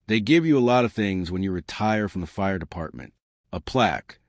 They give you a lot of things when you retire from the fire department. A plaque,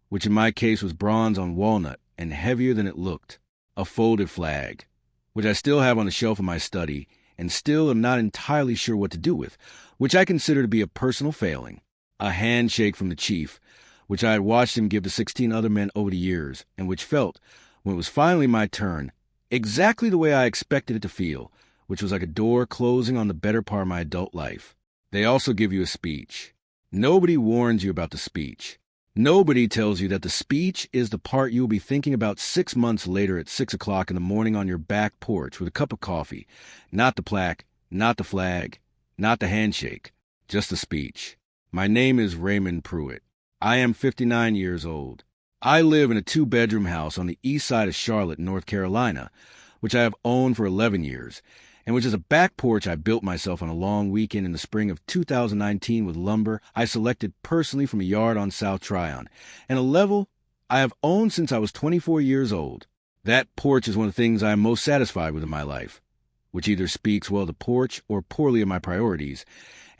which in my case was bronze on walnut and heavier than it looked. A folded flag, which I still have on the shelf of my study and still am not entirely sure what to do with, which I consider to be a personal failing. A handshake from the chief, which I had watched him give to 16 other men over the years, and which felt, when it was finally my turn, exactly the way I expected it to feel, which was like a door closing on the better part of my adult life. They also give you a speech. Nobody warns you about the speech. Nobody tells you that the speech is the part you will be thinking about 6 months later at 6 o'clock in the morning on your back porch with a cup of coffee. Not the plaque, not the flag, not the handshake, just the speech. My name is Raymond Pruitt. I am 59 years old. I live in a 2-bedroom house on the east side of Charlotte, North Carolina, which I have owned for 11 years, and which is a back porch I built myself on a long weekend in the spring of 2019 with lumber I selected personally from a yard on South Tryon, and a level I have owned since I was 24 years old. That porch is one of the things I am most satisfied with in my life, which either speaks well of the porch or poorly of my priorities,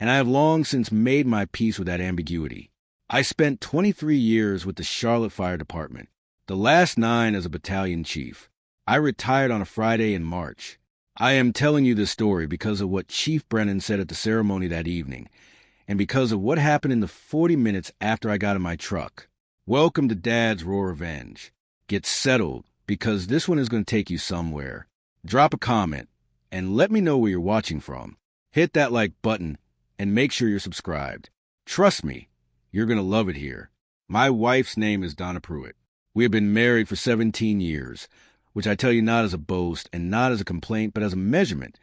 and I have long since made my peace with that ambiguity. I spent 23 years with the Charlotte Fire Department, the last 9 as a battalion chief. I retired on a Friday in March. I am telling you this story because of what Chief Brennan said at the ceremony that evening, and because of what happened in the 40 minutes after I got in my truck. Welcome to Dad's Raw Revenge. Get settled, because this one is going to take you somewhere. Drop a comment, and let me know where you're watching from. Hit that like button, and make sure you're subscribed. Trust me, you're going to love it here. My wife's name is Donna Pruitt. We have been married for 17 years. Which I tell you not as a boast and not as a complaint, but as a measurement.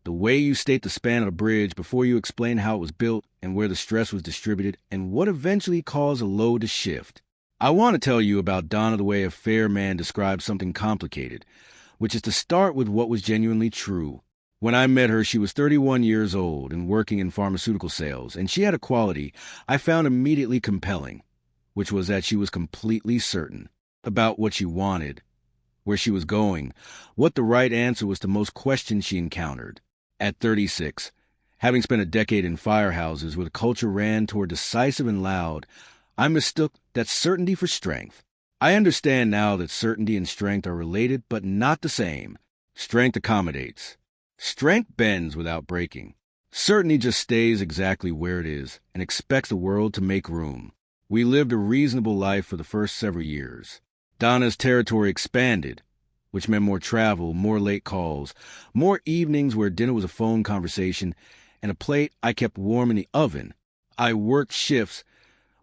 The way you state the span of a bridge before you explain how it was built and where the stress was distributed and what eventually caused a load to shift. I want to tell you about Donna the way a fair man describes something complicated, which is to start with what was genuinely true. When I met her, she was 31 years old and working in pharmaceutical sales, and she had a quality I found immediately compelling, which was that she was completely certain about what she wanted, where she was going, what the right answer was to most questions she encountered. At 36, having spent a decade in firehouses where the culture ran toward decisive and loud, I mistook that certainty for strength. I understand now that certainty and strength are related but not the same. Strength accommodates. Strength bends without breaking. Certainty just stays exactly where it is and expects the world to make room. We lived a reasonable life for the first several years. Donna's territory expanded, which meant more travel, more late calls, more evenings where dinner was a phone conversation, and a plate I kept warm in the oven. I worked shifts,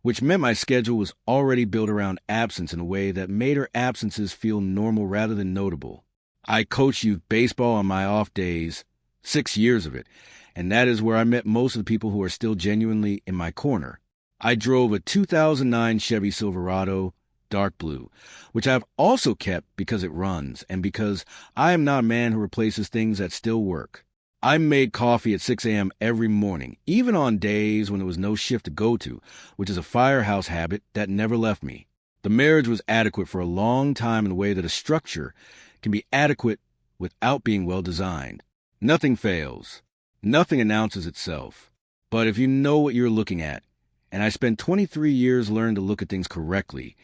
which meant my schedule was already built around absence in a way that made her absences feel normal rather than notable. I coached youth baseball on my off days, 6 years of it, and that is where I met most of the people who are still genuinely in my corner. I drove a 2009 Chevy Silverado, dark blue, which I've also kept because it runs and because I am not a man who replaces things that still work. I made coffee at 6 a.m. every morning, even on days when there was no shift to go to, which is a firehouse habit that never left me. The marriage was adequate for a long time in the way that a structure can be adequate without being well designed. Nothing fails. Nothing announces itself. But if you know what you're looking at, and I spent 23 years learning to look at things correctly,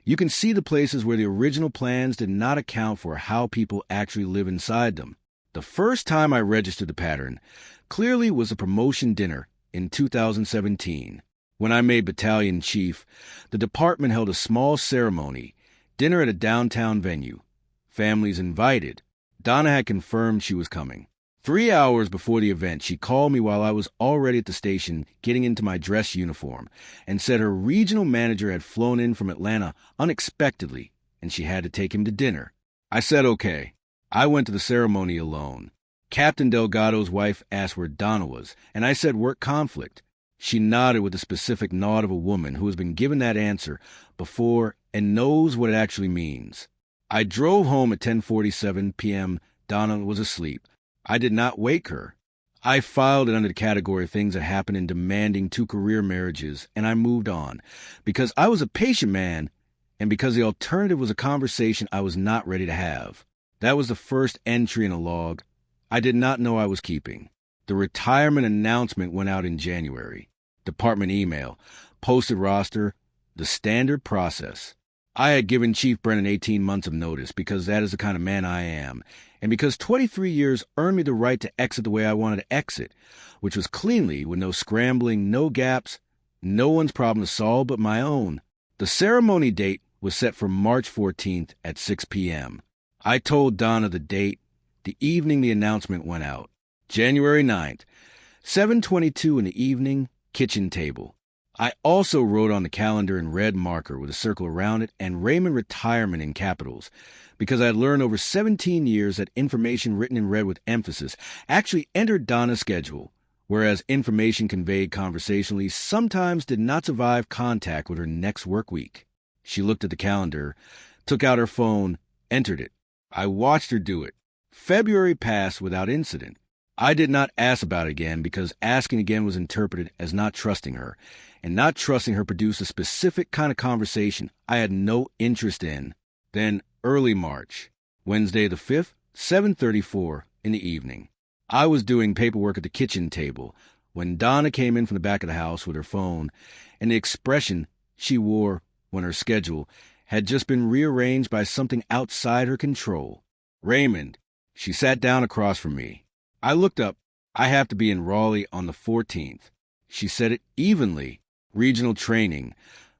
you can see the places where the original plans did not account for how people actually live inside them. The first time I registered the pattern clearly was a promotion dinner in 2017. When I made battalion chief, the department held a small ceremony, dinner at a downtown venue. Families invited. Donna had confirmed she was coming. 3 hours before the event, she called me while I was already at the station getting into my dress uniform and said her regional manager had flown in from Atlanta unexpectedly and she had to take him to dinner. I said okay. I went to the ceremony alone. Captain Delgado's wife asked where Donna was, and I said work conflict. She nodded with the specific nod of a woman who has been given that answer before and knows what it actually means. I drove home at 10:47 p.m. Donna was asleep. I did not wake her. I filed it under the category of things that happen in demanding 2-career marriages, and I moved on, because I was a patient man, and because the alternative was a conversation I was not ready to have. That was the first entry in a log I did not know I was keeping. The retirement announcement went out in January. Department email, posted roster, the standard process. I had given Chief Brennan 18 months of notice because that is the kind of man I am, and because 23 years earned me the right to exit the way I wanted to exit, which was cleanly, with no scrambling, no gaps, no one's problem to solve but my own. The ceremony date was set for March 14th at 6 p.m. I told Donna the date the evening the announcement went out. January 9th, 7:22 in the evening, kitchen table. I also wrote on the calendar in red marker with a circle around it and Raymond Retirement in capitals, because I had learned over 17 years that information written in red with emphasis actually entered Donna's schedule, whereas information conveyed conversationally sometimes did not survive contact with her next work week. She looked at the calendar, took out her phone, entered it. I watched her do it. February passed without incident. I did not ask about it again because asking again was interpreted as not trusting her, and not trusting her produced a specific kind of conversation I had no interest in. Then early March, Wednesday the 5th, 7:34 in the evening. I was doing paperwork at the kitchen table when Donna came in from the back of the house with her phone, and the expression she wore when her schedule had just been rearranged by something outside her control. Raymond. She sat down across from me. I looked up. I have to be in Raleigh on the 14th. She said it evenly. Regional training.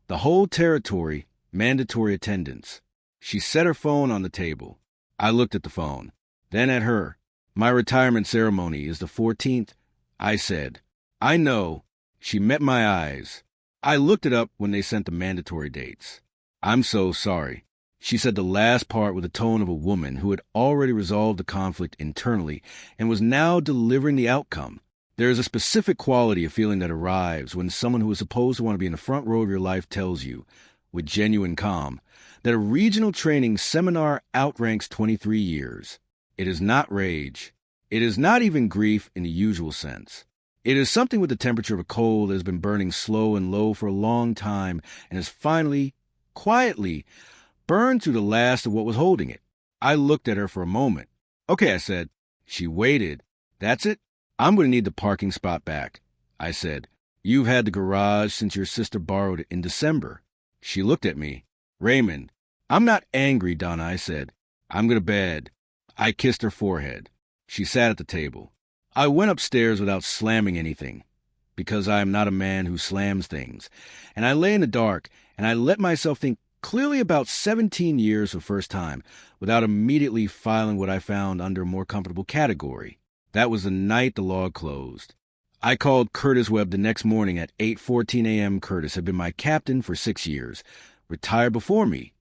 The whole territory, mandatory attendance. She set her phone on the table. I looked at the phone. Then at her. My retirement ceremony is the 14th. I said, I know. She met my eyes. I looked it up when they sent the mandatory dates. I'm so sorry. She said the last part with the tone of a woman who had already resolved the conflict internally and was now delivering the outcome. There is a specific quality of feeling that arrives when someone who is supposed to want to be in the front row of your life tells you, with genuine calm, that a regional training seminar outranks 23 years. It is not rage. It is not even grief in the usual sense. It is something with the temperature of a coal that has been burning slow and low for a long time and has finally, quietly, burned through the last of what was holding it. I looked at her for a moment. Okay, I said. She waited. That's it? I'm going to need the parking spot back. I said. You've had the garage since your sister borrowed it in December. She looked at me. Raymond. I'm not angry, Donna, I said. I'm going to bed. I kissed her forehead. She sat at the table. I went upstairs without slamming anything, because I am not a man who slams things. And I lay in the dark, and I let myself think clearly about 17 years for the first time, without immediately filing what I found under a more comfortable category. That was the night the log closed. I called Curtis Webb the next morning at 8:14 a.m. Curtis had been my captain for 6 years, retired before me,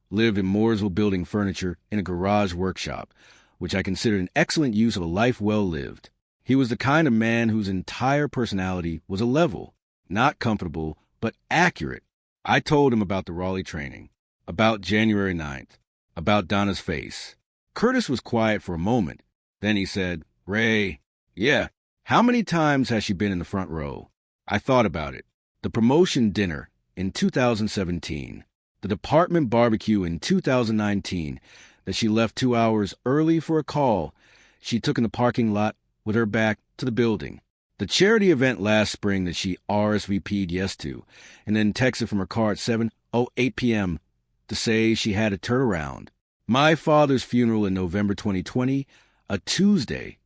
lived in Mooresville building furniture in a garage workshop, which I considered an excellent use of a life well lived. He was the kind of man whose entire personality was a level, not comfortable, but accurate. I told him about the Raleigh training, about January 9th, about Donna's face. Curtis was quiet for a moment. Then he said, Ray, yeah, how many times has she been in the front row? I thought about it. The promotion dinner in 2017, the department barbecue in 2019, that she left 2 hours early for a call she took in the parking lot with her back to the building. The charity event last spring that she RSVP'd yes to, and then texted from her car at 7:08 p.m. to say she had to turn around. My father's funeral in November 2020, a Tuesday,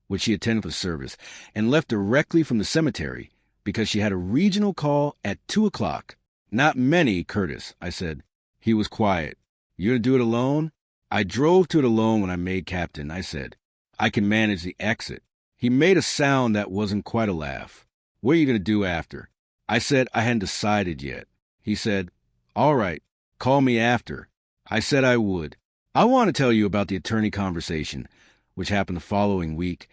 which she attended the service, and left directly from the cemetery because she had a regional call at 2 o'clock. Not many, Curtis, I said. He was quiet. You gonna do it alone? I drove to it alone when I made captain, I said. I can manage the exit. He made a sound that wasn't quite a laugh. What are you going to do after? I said I hadn't decided yet. He said, all right, call me after. I said I would. I want to tell you about the attorney conversation, which happened the following week,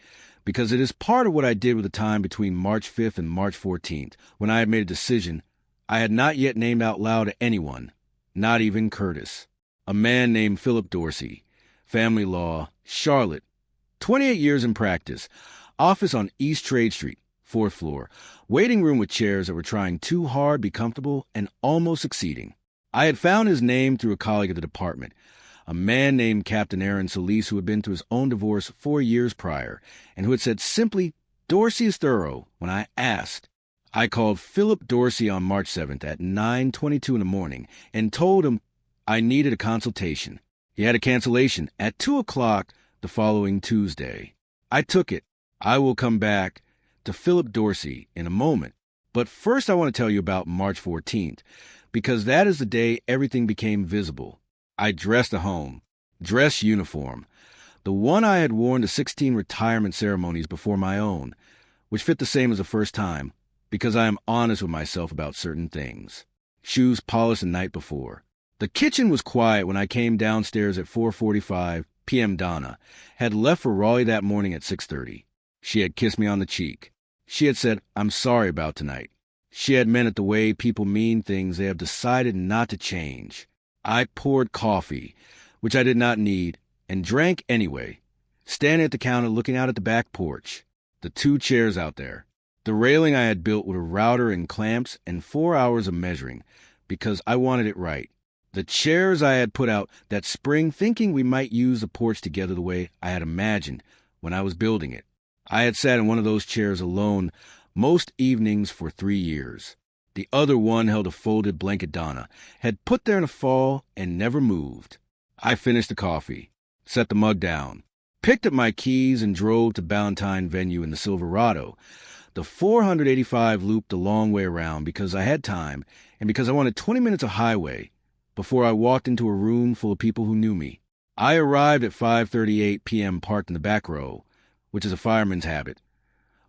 because it is part of what I did with the time between March 5th and March 14th, when I had made a decision I had not yet named out loud to anyone, not even Curtis. A man named Philip Dorsey, family law, Charlotte, 28 years in practice, office on East Trade Street, 4th floor, waiting room with chairs that were trying too hard to be comfortable and almost succeeding. I had found his name through a colleague at the department, a man named Captain Aaron Solis, who had been through his own divorce 4 years prior, and who had said simply Dorsey is thorough when I asked. I called Philip Dorsey on March 7th at 9:22 in the morning and told him I needed a consultation. He had a cancellation at 2 o'clock the following Tuesday. I took it. I will come back to Philip Dorsey in a moment. But first I want to tell you about March 14th, because that is the day everything became visible. I dressed a home, dress uniform, the one I had worn to 16 retirement ceremonies before my own, which fit the same as the first time, because I am honest with myself about certain things. Shoes polished the night before. The kitchen was quiet when I came downstairs at 4:45 p.m. Donna had left for Raleigh that morning at 6:30. She had kissed me on the cheek. She had said, "I'm sorry about tonight." She had meant it the way people mean things they have decided not to change. I poured coffee, which I did not need, and drank anyway, standing at the counter looking out at the back porch, the 2 chairs out there, the railing I had built with a router and clamps and 4 hours of measuring, because I wanted it right. The chairs I had put out that spring thinking we might use the porch together the way I had imagined when I was building it. I had sat in one of those chairs alone most evenings for 3 years. The other one held a folded blanket Donna had put there in the fall and never moved. I finished the coffee, set the mug down, picked up my keys and drove to Ballantine Venue in the Silverado. The 485 looped a long way around because I had time and because I wanted 20 minutes of highway before I walked into a room full of people who knew me. I arrived at 5:38 p.m. parked in the back row, which is a fireman's habit.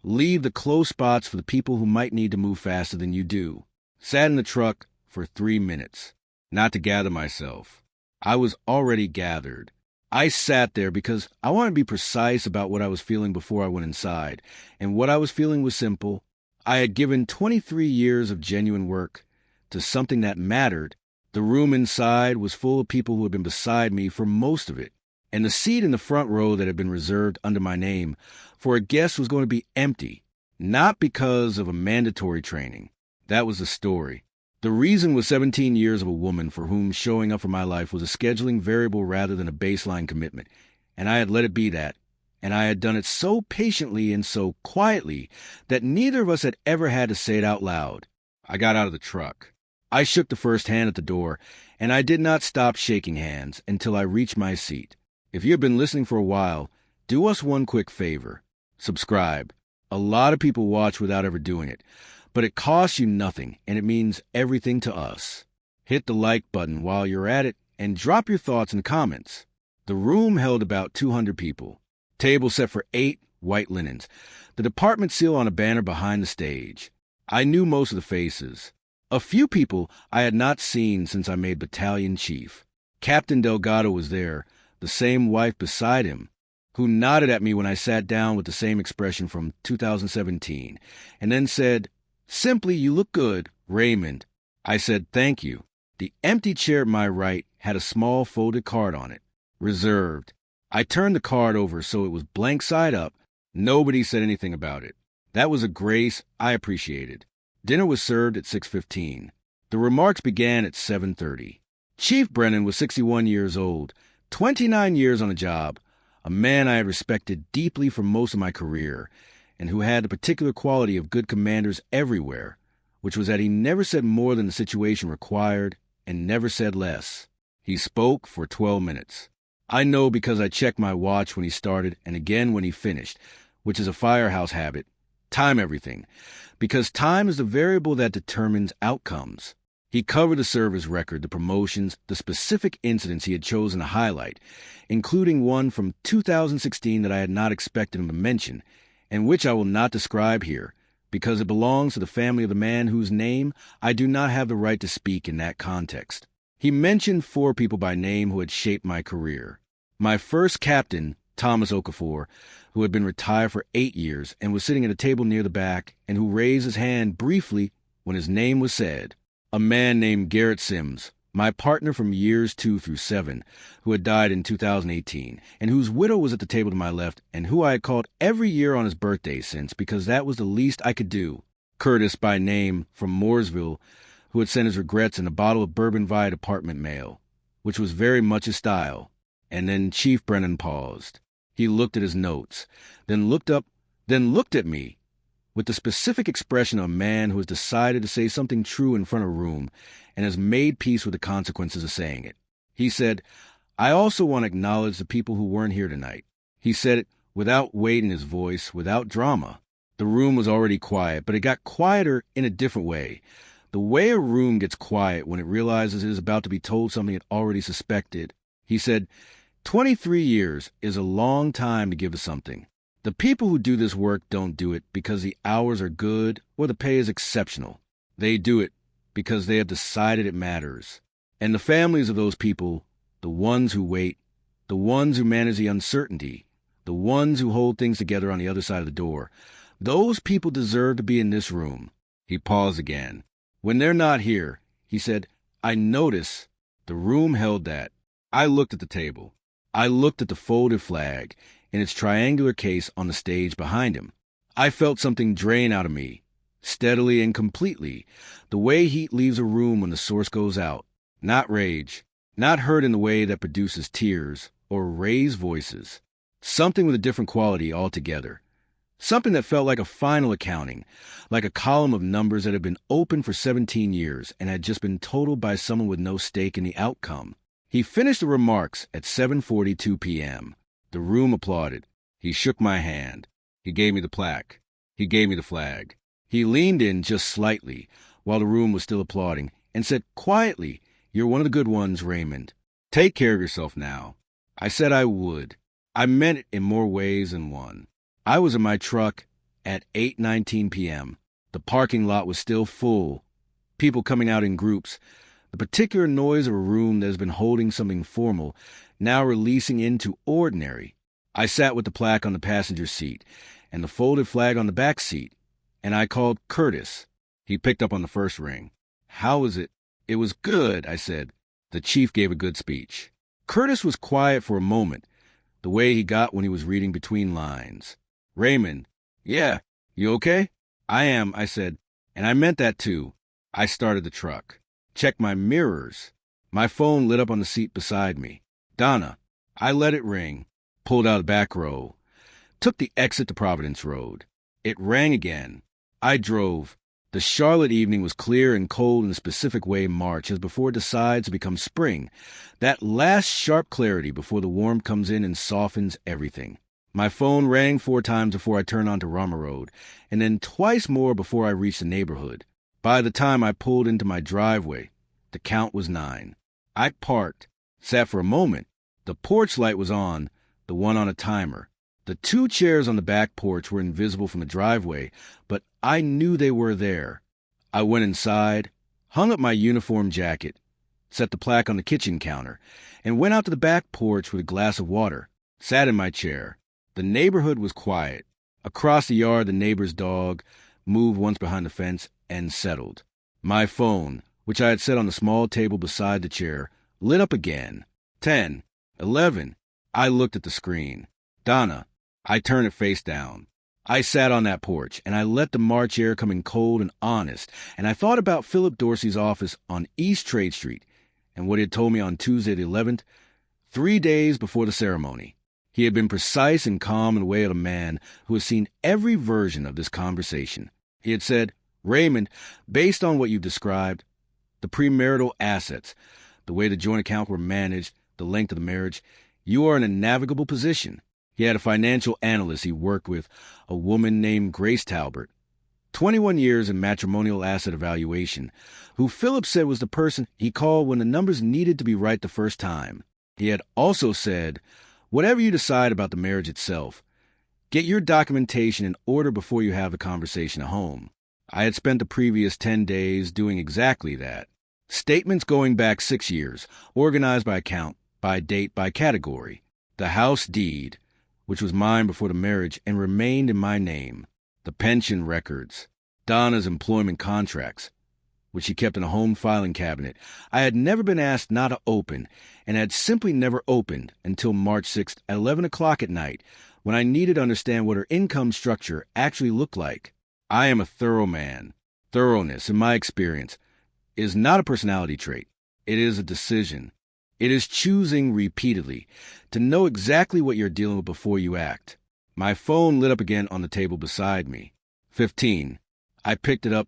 Leave the close spots for the people who might need to move faster than you do. Sat in the truck for 3 minutes, not to gather myself. I was already gathered. I sat there because I wanted to be precise about what I was feeling before I went inside, and what I was feeling was simple. I had given 23 years of genuine work to something that mattered. The room inside was full of people who had been beside me for most of it, and the seat in the front row that had been reserved under my name for a guest was going to be empty, not because of a mandatory training. That was the story. The reason was 17 years of a woman for whom showing up for my life was a scheduling variable rather than a baseline commitment, and I had let it be that, and I had done it so patiently and so quietly that neither of us had ever had to say it out loud. I got out of the truck. I shook the first hand at the door, and I did not stop shaking hands until I reached my seat. If you have been listening for a while, do us one quick favor. Subscribe. A lot of people watch without ever doing it, but it costs you nothing, and it means everything to us. Hit the like button while you're at it, and drop your thoughts in the comments. The room held about 200 people. Table set for 8 white linens. The department seal on a banner behind the stage. I knew most of the faces. A few people I had not seen since I made battalion chief. Captain Delgado was there, the same wife beside him, who nodded at me when I sat down with the same expression from 2017, and then said, "Simply, you look good, Raymond." I said, "Thank you." The empty chair at my right had a small folded card on it, reserved. I turned the card over so it was blank side up. Nobody said anything about it. That was a grace I appreciated. Dinner was served at 6:15. The remarks began at 7:30. Chief Brennan was 61 years old, 29 years on the job, a man I had respected deeply for most of my career, and who had the particular quality of good commanders everywhere, which was that he never said more than the situation required and never said less. He spoke for 12 minutes. I know because I checked my watch when he started and again when he finished, which is a firehouse habit. Time everything, because time is the variable that determines outcomes. He covered the service record, the promotions, the specific incidents he had chosen to highlight, including one from 2016 that I had not expected him to mention, and which I will not describe here, because it belongs to the family of the man whose name I do not have the right to speak in that context. He mentioned 4 people by name who had shaped my career. My first captain, Thomas Okafor, who had been retired for 8 years and was sitting at a table near the back, and who raised his hand briefly when his name was said. A man named Garrett Sims, my partner from years 2 through 7, who had died in 2018, and whose widow was at the table to my left, and who I had called every year on his birthday since, because that was the least I could do. Curtis, by name, from Mooresville, who had sent his regrets in a bottle of bourbon via department mail, which was very much his style. And then Chief Brennan paused. He looked at his notes, then looked up then looked at me with the specific expression of a man who has decided to say something true in front of a room and has made peace with the consequences of saying it. He said, "I also want to acknowledge the people who weren't here tonight." He said it without weight in his voice, without drama. The room was already quiet, but it got quieter in a different way. The way a room gets quiet when it realizes it is about to be told something it already suspected. He said, 23 years is a long time to give to something. The people who do this work don't do it because the hours are good or the pay is exceptional. They do it because they have decided it matters. And the families of those people, the ones who wait, the ones who manage the uncertainty, the ones who hold things together on the other side of the door, those people deserve to be in this room. He paused again. When they're not here, he said, I notice the room held that. I looked at the table. I looked at the folded flag in its triangular case on the stage behind him. I felt something drain out of me, steadily and completely, the way heat leaves a room when the source goes out. Not rage, not hurt in the way that produces tears or raised voices. Something with a different quality altogether. Something that felt like a final accounting, like a column of numbers that had been open for 17 years and had just been totaled by someone with no stake in the outcome. He finished the remarks at 7:42 p.m. The room applauded. He shook my hand. He gave me the plaque. He gave me the flag. He leaned in just slightly while the room was still applauding and said quietly, "You're one of the good ones, Raymond. Take care of yourself now." I said I would. I meant it in more ways than one. I was in my truck at 8:19 p.m. The parking lot was still full, people coming out in groups, the particular noise of a room that has been holding something formal, now releasing into ordinary. I sat with the plaque on the passenger seat and the folded flag on the back seat, and I called Curtis. He picked up on the first ring. "How was it?" "It was good," I said. The chief gave a good speech. Curtis was quiet for a moment, the way he got when he was reading between lines. "Raymond." "Yeah, you okay?" "I am," I said, and I meant that too. I started the truck. Checked my mirrors. My phone lit up on the seat beside me. "Donna." I let it ring. Pulled out the back row. Took the exit to Providence Road. It rang again. I drove. The Charlotte evening was clear and cold in the specific way March has before it decides to become spring. That last sharp clarity before the warmth comes in and softens everything. My phone rang 4 times before I turned onto Rama Road, and then twice more before I reached the neighborhood. By the time I pulled into my driveway, the count was 9. I parked, sat for a moment. The porch light was on, the one on a timer. The 2 chairs on the back porch were invisible from the driveway, but I knew they were there. I went inside, hung up my uniform jacket, set the plaque on the kitchen counter, and went out to the back porch with a glass of water, sat in my chair. The neighborhood was quiet. Across the yard, the neighbor's dog moved once behind the fence and settled. My phone, which I had set on the small table beside the chair, lit up again. 10, 11. I looked at the screen. "Donna." I turned it face down. I sat on that porch, and I let the March air come in cold and honest, and I thought about Philip Dorsey's office on East Trade Street and what he had told me on Tuesday the 11th, 3 days before the ceremony. He had been precise and calm in the way of a man who has seen every version of this conversation. He had said, "Raymond, based on what you've described, the premarital assets, the way the joint accounts were managed, the length of the marriage, you are in a navigable position." He had a financial analyst he worked with, a woman named Grace Talbert, 21 years in matrimonial asset evaluation, who Philip said was the person he called when the numbers needed to be right the first time. He had also said, whatever you decide about the marriage itself, get your documentation in order before you have the conversation at home. I had spent the previous 10 days doing exactly that. Statements going back 6 years, organized by account, by date, by category. The house deed, which was mine before the marriage and remained in my name. The pension records. Donna's employment contracts, which she kept in a home filing cabinet. I had never been asked not to open, and had simply never opened until March 6th at 11 o'clock at night, when I needed to understand what her income structure actually looked like. I am a thorough man. Thoroughness, in my experience, is not a personality trait. It is a decision. It is choosing repeatedly to know exactly what you're dealing with before you act. My phone lit up again on the table beside me. 15. I picked it up,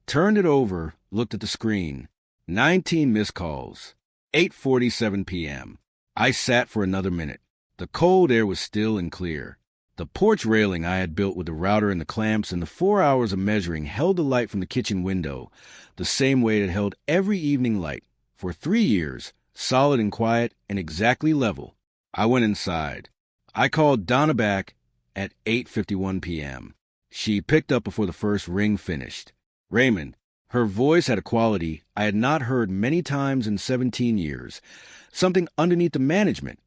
turned it over, looked at the screen. 19 missed calls. 8:47 p.m. I sat for another minute. The cold air was still and clear. The porch railing I had built with the router and the clamps and the 4 hours of measuring held the light from the kitchen window, the same way it held every evening light, for 3 years, solid and quiet and exactly level. I went inside. I called Donna back at 8:51 p.m. She picked up before the first ring finished. Raymond. Her voice had a quality I had not heard many times in 17 years, something underneath the management,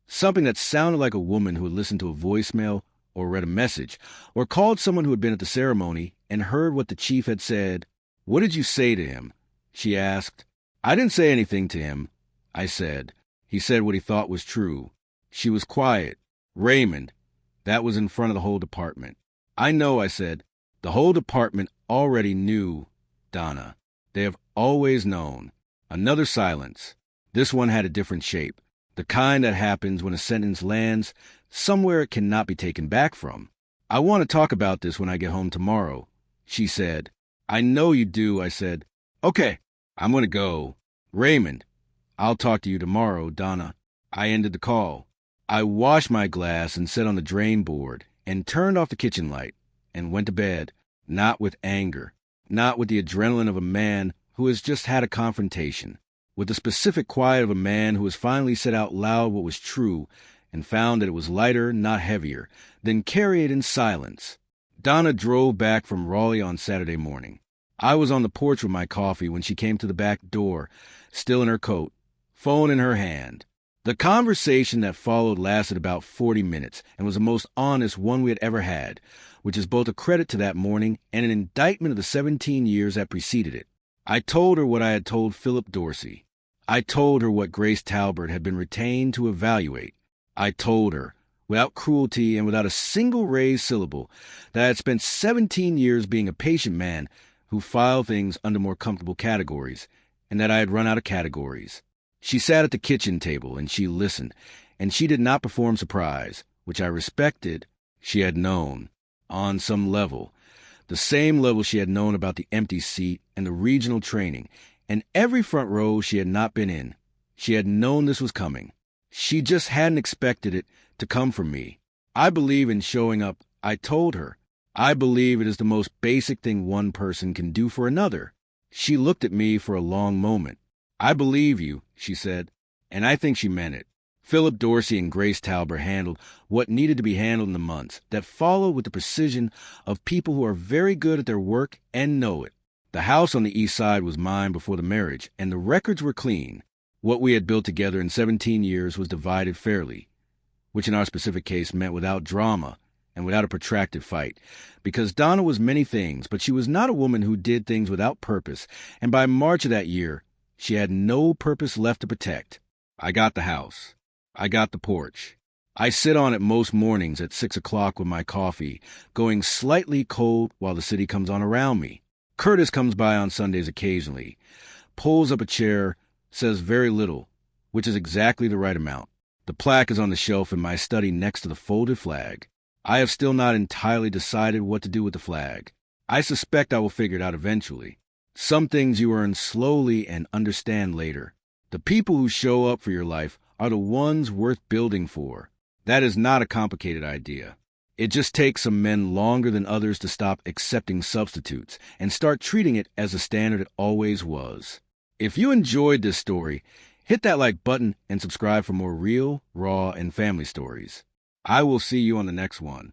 something that sounded like a woman who had listened to a voicemail or read a message, or called someone who had been at the ceremony and heard what the chief had said. "What did you say to him?" she asked. "I didn't say anything to him," I said. "He said what he thought was true." She was quiet. "Raymond." That was in front of the whole department. "I know," I said. "The whole department already knew, Donna. They have always known." Another silence. This one had a different shape, the kind that happens when a sentence lands somewhere it cannot be taken back from. "I want to talk about this when I get home tomorrow," she said. "I know you do," I said. "Okay, I'm going to go." "Raymond, I'll talk to you tomorrow, Donna." I ended the call. I washed my glass and set on the drain board and turned off the kitchen light and went to bed, not with anger, not with the adrenaline of a man who has just had a confrontation, with the specific quiet of a man who has finally said out loud what was true and found that it was lighter, not heavier, than carry it in silence. Donna drove back from Raleigh on Saturday morning. I was on the porch with my coffee when she came to the back door, still in her coat, phone in her hand. The conversation that followed lasted about 40 minutes and was the most honest one we had ever had, which is both a credit to that morning and an indictment of the 17 years that preceded it. I told her what I had told Philip Dorsey. I told her what Grace Talbert had been retained to evaluate. I told her, without cruelty and without a single raised syllable, that I had spent 17 years being a patient man who filed things under more comfortable categories, and that I had run out of categories. She sat at the kitchen table, and she listened, and she did not perform surprise, which I respected. She had known, on some level, the same level she had known about the empty seat and the regional training, and every front row she had not been in. She had known this was coming. She just hadn't expected it to come from me. I believe in showing up, I told her. I believe it is the most basic thing one person can do for another. She looked at me for a long moment. "I believe you," she said, and I think she meant it. Philip Dorsey and Grace Talbert handled what needed to be handled in the months that followed with the precision of people who are very good at their work and know it. The house on the east side was mine before the marriage, and the records were clean. What we had built together in 17 years was divided fairly, which in our specific case meant without drama and without a protracted fight, because Donna was many things, but she was not a woman who did things without purpose, and by March of that year, she had no purpose left to protect. I got the house. I got the porch. I sit on it most mornings at 6 o'clock with my coffee, going slightly cold while the city comes on around me. Curtis comes by on Sundays occasionally, pulls up a chair, says very little, which is exactly the right amount. The plaque is on the shelf in my study next to the folded flag. I have still not entirely decided what to do with the flag. I suspect I will figure it out eventually. Some things you earn slowly and understand later. The people who show up for your life are the ones worth building for. That is not a complicated idea. It just takes some men longer than others to stop accepting substitutes and start treating it as a standard it always was. If you enjoyed this story, hit that like button and subscribe for more real, raw, and family stories. I will see you on the next one.